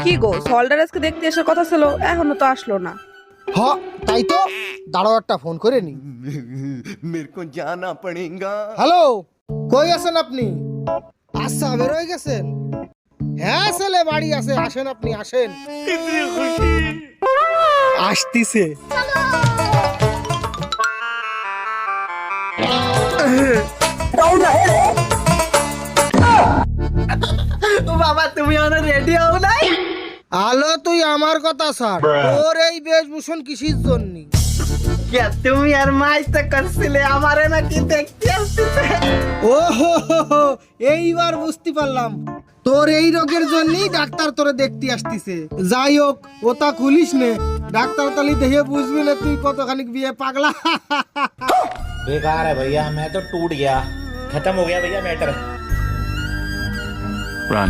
কি গো, সল্ডার আজকে দেখতে আসার কথা ছিল, এখনো তো আসলো না। হ তাই তো, দাঁড়াও একটা ফোন করে নি। मेरे को जाना पड़ेगा। হ্যালো, কই আছেন আপনি? আচ্ছা, বের হয়ে গেছেন? হ্যাঁ ছেলে বাড়ি আছে, আসেন আপনি আসেন। আসতিছে। বাবা তুমি আমার রেডি হও নাই? আলো তুই আমার কথা ছাড়, তোর এই বেশভূষণ কিসের জন্য? কে তুমি আর মাই তো করছিলে আমারে নাকি দেখতে আসছে? ও হো হো হো, এইবার বুঝতে পারলাম, তোর এই রোগের জন্যই ডাক্তার তোরে দেখতে আসতিছে। যাই হোক, ওটা খুলিস নে, ডাক্তার তালি দেখে বুঝবি না তুই কতখানি বিয়ে পাগলা। बेकार है भैया, मैं तो टूट गया, खत्म हो गया भैया मैटर। Run.